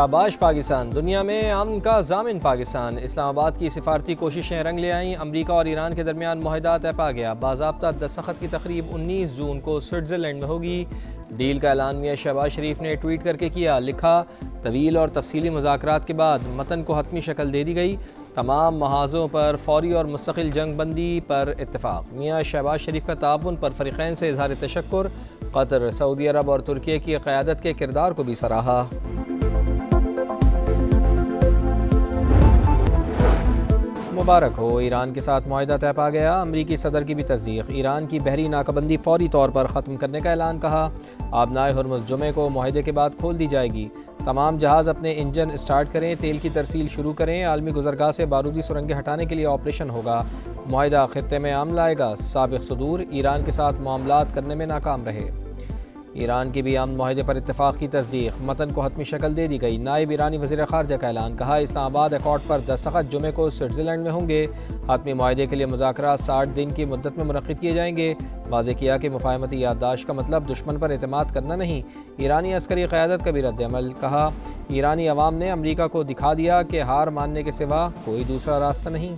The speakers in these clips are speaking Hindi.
शाबाश पाकिस्तान, दुनिया में अमन का ज़ामिन पाकिस्तान। इस्लामाबाद की सिफारती कोशिशें रंग ले आईं। अमरीका और ईरान के दरमियान मुआहदा तय पा गया। बाज़ाब्ता दस्तखत की तकरीब 19 जून को स्विट्ज़रलैंड में होगी। डील का ऐलान मियां शहबाज शरीफ ने ट्वीट करके किया। लिखा, तवील और तफसीली मुज़ाकरात के बाद मतन को हतमी शक्ल दे दी गई। तमाम महाज़ों पर फौरी और मुस्तकिल जंग बंदी पर इत्तफ़ाक़। मियां शहबाज शरीफ का ताउन पर फ़रीक़ैन से इज़हार तशक्कुर। कतर, सऊदी अरब और तुर्की की क़यादत के किरदार को भी सराहा। मुबारक हो, ईरान के साथ मुआहदा तय पा गया। अमरीकी सदर की भी तस्दीक। ईरान की बहरी नाकाबंदी फौरी तौर पर ख़त्म करने का ऐलान। कहा, आबनाए हुर्मुज़ जुमे को मुआहदे के बाद खोल दी जाएगी। तमाम जहाज़ अपने इंजन स्टार्ट करें, तेल की तरसील शुरू करें। आलमी गुज़रगाह से बारूदी सुरंगें हटाने के लिए ऑपरेशन होगा। मुआहदा ख़ित्ते में अमन लाएगा। साबिक़ सदूर ईरान के साथ मामलात करने में नाकाम रहे। ईरान की भी अमन मुआहदे पर इत्तफ़ाक़ की तस्दीक। मतन को हतमी शक्ल दे दी गई। नायब ईरानी वज़ीर ख़ारजा का ऐलान। कहा, इस्लामाबाद अकॉर्ड पर दस्तखत जुमे को स्विट्ज़रलैंड में होंगे। हतमी मुआहदे के लिए मुज़ाकरात 60 दिन की मुद्दत में मुनक़्क़िद किए जाएंगे। वाज़ेह किया कि मुफ़ाहमती याददाश्त का मतलब दुश्मन पर एतमाद करना नहीं। ईरानी अस्करी क़यादत का भी रद्द-ए-अमल। कहा, ईरानी अवाम ने अमरीका को दिखा दिया कि हार मानने के सिवा कोई दूसरा रास्ता नहीं।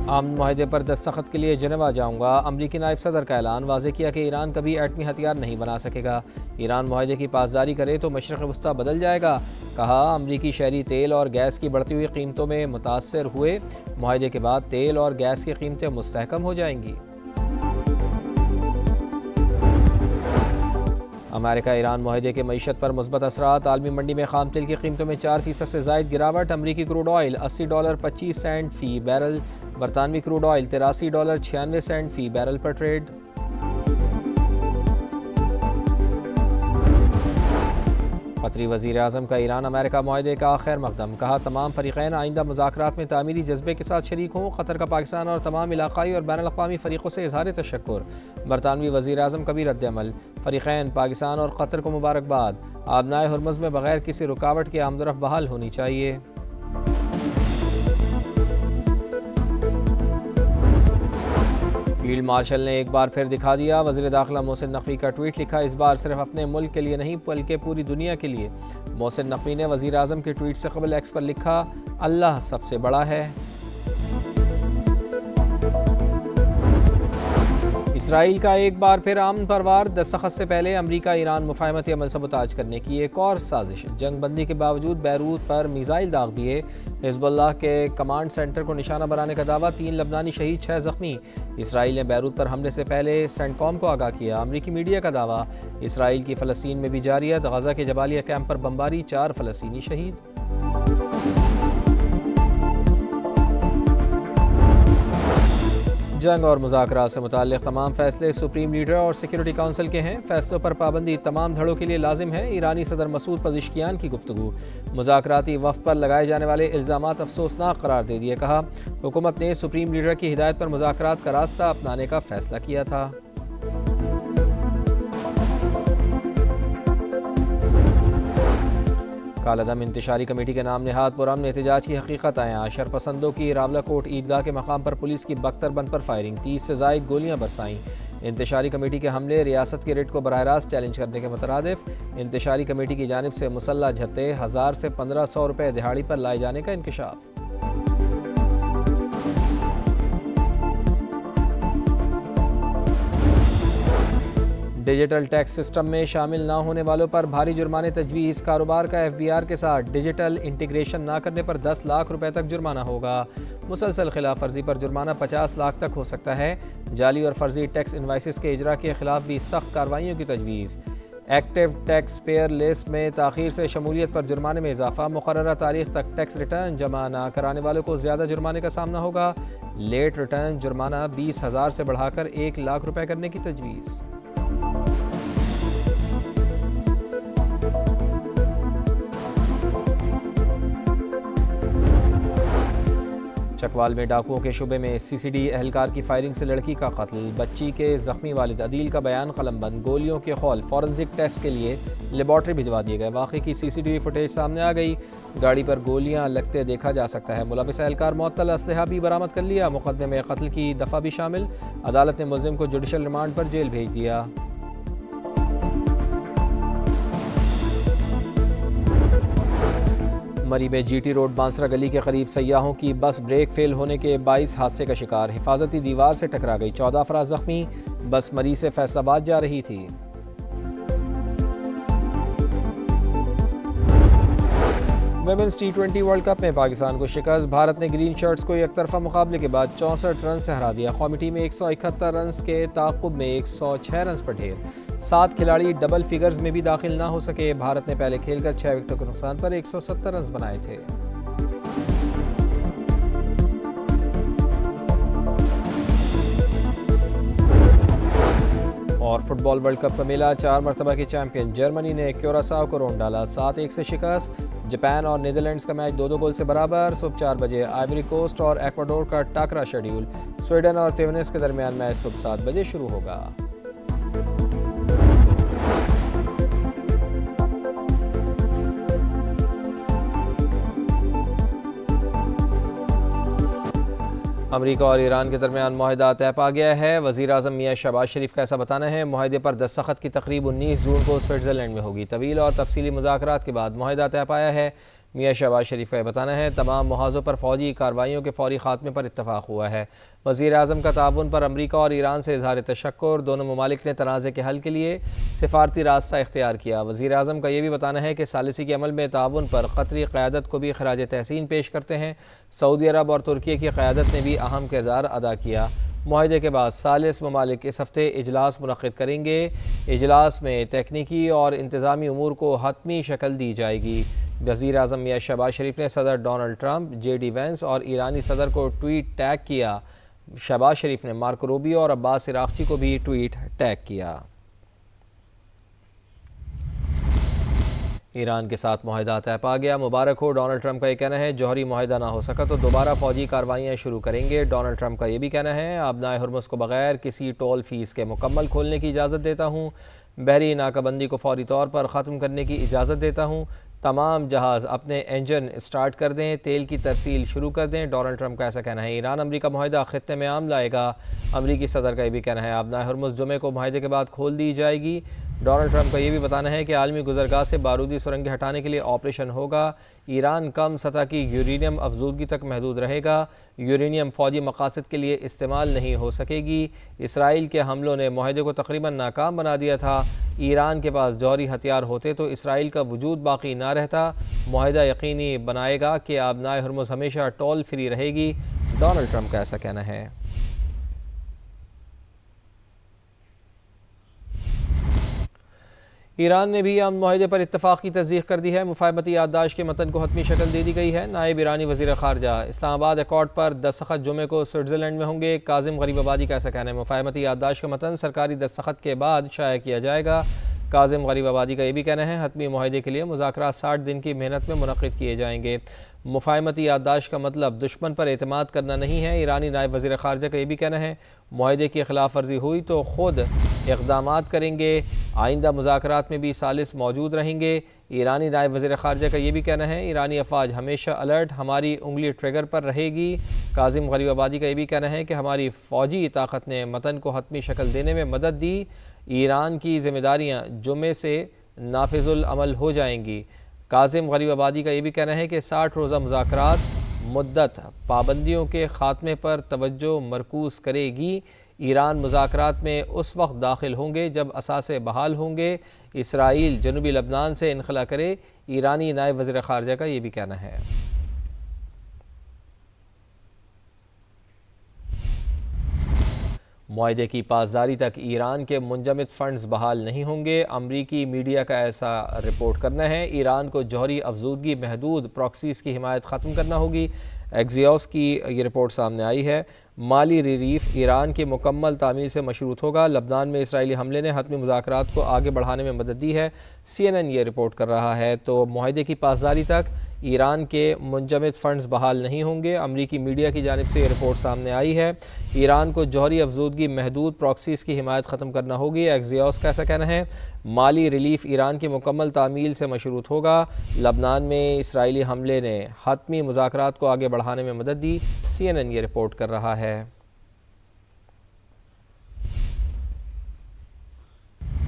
अमन मुआहदे पर दस्तखत के लिए जनेवा जाऊंगा। अमरीकी नायब सदर का ऐलान। वाज़ेह किया कि ईरान कभी एटमी हथियार नहीं बना सकेगा। ईरान मुआहदे की पासदारी करे तो मशरिक़ वस्ता बदल जाएगा। कहा, अमरीकी शहरी तेल और गैस की बढ़ती हुई कीमतों में मुतासर हुए। मुआहदे के बाद तेल और गैस की कीमतें मुस्तहकम हो जाएंगी। अमेरिका ईरान मुआहदे के मईशत पर मुस्बत असरात। आलमी मंडी में खाम तेल की कीमतों में 4% से ज़ायद गिरावट। अमरीकी क्रूड ऑयल $80.25 फ़ी बैरल। बरतानवी क्रूड ऑयल $83.96 फ़ी बैरल पर ट्रेड। कतरी वज़ीर आज़म का ईरान अमेरिका मुआहदे का खैर मकदम। कहा, तमाम फ़रीक़ैन आइंदा मुज़ाकरात में तामीरी जज्बे के साथ शरीक हों। कतर का पाकिस्तान और तमाम इलाक़ाई और बैनुल अक़वामी फ़रीक़ों से इज़हार तशक्कुर। बरतानवी वज़ीर आज़म का भी रद्द-ए-अमल। फ़रीक़ैन, पाकिस्तान और कतर को मुबारकबाद। आबनाए हुर्मुज़ में बग़ैर किसी रुकावट के आमदरफ़्त बहाल होनी चाहिए। फील्ड मार्शल ने एक बार फिर दिखा दिया। वज़ीर दाखिला मोहसिन नक़वी का ट्वीट। लिखा, इस बार सिर्फ अपने मुल्क के लिए नहीं बल्कि पूरी दुनिया के लिए। मोहसिन नक़वी ने वज़ीर आज़म के ट्वीट से कबल एक्स पर लिखा, अल्लाह सबसे बड़ा है। इसराइल का एक बार फिर अमन परवार। दस्तखत से पहले अमरीका ईरान मुफ़ाहमती अमल सबूताज करने की एक और साजिश। जंग बंदी के बावजूद बैरूत पर मिसाइल दाग दिए। हिज़्बुल्लाह के कमांड सेंटर को निशाना बनाने का दावा। 3 लबनानी शहीद, 6 ज़ख्मी। इसराइल ने बैरूत पर हमले से पहले सेंटकॉम को आगाह किया। अमरीकी मीडिया का दावा। इसराइल की फ़लस्तीन में भी जारियत। गज़ा के जबालिया कैंप पर बमबारी, 4 फ़लस्तीनी शहीद। जंग और मुज़ाकरात से मुताल्लिक़ तमाम फ़ैसले सुप्रीम लीडर और सिक्योरिटी काउंसिल के हैं। फ़ैसलों पर पाबंदी तमाम धड़ों के लिए लाजिम है। ईरानी सदर मसूद पज़िश्कियान की गुफ्तगू। मुज़ाकराती वफ़द पर लगाए जाने वाले इल्ज़ामात अफसोसनाक करार दे दिए। कहा, हुकूमत ने सुप्रीम लीडर की हिदायत पर मुज़ाकरात का रास्ता अपनाने का फ़ैसला किया था। कालादम इंतशारी कमेटी के नाम नेहाद पुरअमन एहतजाज की हकीकत आया। शरपसंदों की रावलाकोट ईदगाह के मकाम पर पुलिस की बख्तरबंद पर फायरिंग। 30 से ज़ायद गोलियां बरसाईं। इंतशारी कमेटी के हमले रियासत के रेट को बराह रास्त चैलेंज करने के मुतरादिफ। इंतशारी कमेटी की जानिब से मुसल्ला झत्ते 1000 से 1500 रुपये दिहाड़ी पर लाए जाने का इंकशाफ। डिजिटल टैक्स सिस्टम में शामिल ना होने वालों पर भारी जुर्माने तजवीज़। कारोबार का FBR के साथ डिजिटल इंटीग्रेशन ना करने पर 10 लाख रुपए तक जुर्माना होगा। मुसलसल खिलाफ वर्जी पर जुर्माना 50 लाख तक हो सकता है। जाली और फर्जी टैक्स इनवाइसिस के इजरा के खिलाफ भी सख्त कार्रवाइयों की तजवीज़। एक्टिव टैक्स पेयर लिस्ट में ताख़ीर से शमूलियत पर जुर्माने में इजाफा। मुकर्ररा तारीख तक टैक्स रिटर्न जमा न कराने वालों को ज़्यादा जुर्माने का सामना होगा। लेट रिटर्न जुर्माना 20,000 से बढ़ाकर 1 लाख रुपये करने की तजवीज़। चकवाल में डाकुओं के शुबे में CCD एहलकार की फायरिंग से लड़की का कत्ल। बच्ची के जख्मी वालिद अदील का बयान कलमबंद। गोलियों के खौल फॉरेंसिक टेस्ट के लिए लेबॉर्ट्री भिजवा दिए गए। वाक़े की CCTV फुटेज सामने आ गई। गाड़ी पर गोलियां लगते देखा जा सकता है। मुलविस एहलकार मुअत्तल असलहा भी बरामद कर लिया। मुकदमे में कत्ल की दफ़ा भी शामिल। अदालत ने मुल्ज़िम को जुडिशल रिमांड पर जेल भेज दिया। मरी में जीटी रोड बांसरा गली के करीब सयाहों की बस ब्रेक फेल होने के 22 हादसे का शिकार, हिफाजती दीवार से टकरा गई, 14 अफराद जख्मी। बस मरी से फैसलाबाद जा रही थी। वुमेन्स T20 वर्ल्ड कप में पाकिस्तान को शिकस्त, भारत ने ग्रीन शर्ट्स को एक तरफा मुकाबले के बाद 64 रन से हरा दिया। कौमी टीम में 171 रन के ताक़ुब में 106 रन पर ढेर, 7 खिलाड़ी डबल फिगर्स में भी दाखिल ना हो सके। भारत ने पहले खेलकर 6 विकेटों के नुकसान पर 170 रन बनाए थे। और फुटबॉल वर्ल्ड कप का मेला, 4 मरतबा के चैंपियन जर्मनी ने क्यूरासाओ को रोंड डाला, 7-1 से शिकस्त। जापान और नीदरलैंड्स का मैच 2-2 गोल से बराबर। सुबह 4 बजे आइवरी कोस्ट और एक्वाडोर का टाकरा शेड्यूल, स्वीडन और ट्यूनिस के दरमियान मैच सुबह 7 बजे शुरू होगा। अमरीका और ईरान के दरमियान मुआहदा तय पा गया है। वज़ीर आज़म मियाँ शहबाज शरीफ का ऐसा बताना है। मुआहदे पर दस्तखत की तकरीब 19 जून को स्विट्ज़रलैंड में होगी। तवील और तफसीली मुज़ाकरात के बाद मुआहदा तय पाया है। मियाँ शहबाज शरीफ का बताना है, तमाम मुहाज़ों पर फ़ौजी कार्रवाइयों के फ़ौरी ख़ात्मे पर इत्तफ़ाक़ हुआ है। वज़ीर आज़म का ताउन पर अमरीका और ईरान से इज़हार तशक्कुर, दोनों ममालिक ने तनाज़े के हल के लिए सिफारती रास्ता इख्तियार किया। वज़ीर आज़म का यह भी बताना है कि सालिसी के अमल में ताउन पर क़तरी क़यादत को भी खराज तहसीन पेश करते हैं। सऊदी अरब और तुर्की की क़यादत ने भी अहम किरदार अदा किया। मुआहदे के बाद सालिस ममालिक इस हफ्ते इजलास मुनक़्क़िद करेंगे। इजलास में तकनीकी और इंतज़ामी उमूर को हतमी शक्ल दी जाएगी। वज़ीर आज़म मियाँ शहबाज शरीफ ने सदर डोनाल्ड ट्रंप, JD वैंस और ईरानी सदर को ट्वीट टैग किया। शहबाज शरीफ ने मार्को रूबियो और अब्बास इराक़ची को भी ट्वीट टैग किया। ईरान के साथ मुआहदा तय पा गया, मुबारक हो। डोनाल्ड ट्रंप का यह कहना है, जौहरी मुआहदा ना हो सका तो दोबारा फ़ौजी कार्रवाइयाँ शुरू करेंगे। डोनाल्ड ट्रंप का यह भी कहना है, आबनाए हुर्मुज़ को बगैर किसी टोल फीस के मुकम्मल खोलने की इजाज़त देता हूँ। बहरी नाकाबंदी को फ़ौरी तौर पर ख़त्म करने की इजाज़त देता हूँ। तमाम जहाज़ अपने इंजन स्टार्ट कर दें, तेल की तरसील शुरू कर दें। डोनाल्ड ट्रंप का ऐसा कहना है। ईरान अमरीका मुआहदा ख़ित्ते में आम लाएगा। अमरीकी सदर का यह भी कहना है, आबनाए हुर्मुज़ जुमे को मुआहदे के बाद खोल दी जाएगी। डोनाल्ड ट्रंप का यह भी बताना है कि आलमी गुज़रगाह से बारूदी सुरंगें हटाने के लिए ऑपरेशन होगा। ईरान कम सतह की यूरेनियम अफजूदगी तक महदूद रहेगा। यूरेनियम फ़ौजी मकासद के लिए इस्तेमाल नहीं हो सकेगी। इसराइल के हमलों ने मुआहदे को तकरीबन नाकाम बना दिया था। ईरान के पास जौहरी हथियार होते तो इसराइल का वजूद बाकी ना रहता। मुआहदा यकीनी बनाएगा कि आबनाए हुर्मुज़ हमेशा टोल फ्री रहेगी। डोनाल्ड ट्रंप का ऐसा कहना है। ईरान ने भी अमन मुआहदे पर इत्तफ़ाक़ की तस्दीक़ कर दी है। मुफ़ाहमती याददाश्त के मतन को हतमी शक्ल दे दी गई है। नायब ईरानी वज़ीर ख़ारजा, इस्लामाबाद अकॉर्ड पर दस्तखत जुमे को स्विट्ज़रलैंड में होंगे। काज़िम गरीबाबादी का ऐसा कहना है, मुफ़ाहमती याददाश्त का मतन सरकारी दस्तखत के बाद शाया किया जाएगा। काज़िम गरीबाबादी का यह भी कहना है, हतमी मुआहदे के लिए मुज़ाकरात 60 दिन की मेहनत में मुनक़्क़िद किए जाएंगे। मुफ़ाहमती याददाश्त का मतलब दुश्मन पर एतमाद करना नहीं है। ईरानी नायब वज़ीर ख़ारजा का यह भी कहना है, मुआहदे की खिलाफ वर्जी हुई तो ख़ुद इक़दामात करेंगे। आइंदा मुज़ाकरात में भी सालिस मौजूद रहेंगे। ईरानी नायब वज़ीर ख़ारजा का यह भी कहना है, ईरानी अफ़वाज हमेशा अलर्ट, हमारी उंगली ट्रिगर पर रहेगी। काज़िम गरीबाबादी का यह भी कहना है कि हमारी फ़ौजी ताकत ने मतन को हतमी शक्ल देने में मदद दी। ईरान की ज़िम्मेदारियाँ जुमे से नाफिजुल अमल हो जाएंगी। काज़िम गरीबाबादी का यह भी कहना है कि 60 रोज़ा मुज़ाकरात मुद्दत पाबंदियों के ख़ात्मे पर तवज्जो मरकूज़ करेगी। ईरान मुज़ाकरात में उस वक्त दाखिल होंगे जब असासे बहाल होंगे। इसराइल जनूबी लबनान से इनखला करे। ईरानी नायब वज़ीर ख़ारजा का यह भी कहना है। मुआहदे की पासदारी तक ईरान के मुंजमद फ़ंड्स बहाल नहीं होंगे। अमरीकी मीडिया का ऐसा रिपोर्ट करना है। ईरान को जौहरी अफजूदगी महदूद प्रॉक्सीज़ की हिमायत ख़त्म करना होगी। एक्सियोस की ये रिपोर्ट सामने आई है। माली रिलीफ ईरान की मुकम्मल तामील से मशरूत होगा। लबनान में इसराइली हमले ने हतमी मुज़ाकरात को आगे बढ़ाने में मदद दी है। CNN ये रिपोर्ट कर रहा है। तो मुआहदे की पासदारी तक ईरान के मुंजमद फ़ंड्स बहाल नहीं होंगे। अमरीकी मीडिया की जानिब से ये रिपोर्ट सामने आई है। ईरान को जौहरी अफजूदगी महदूद प्रॉक्सीज़ की हिमायत ख़त्म करना होगी। एक्सियोस का ऐसा कहना है, माली रिलीफ ईरान की मुकम्मल तामील से मशरूत होगा। लबनान में इसराइली हमले ने हतमी मुज़ाकरात को आगे बढ़ाने में मदद दी। CNN ये रिपोर्ट कर रहा है।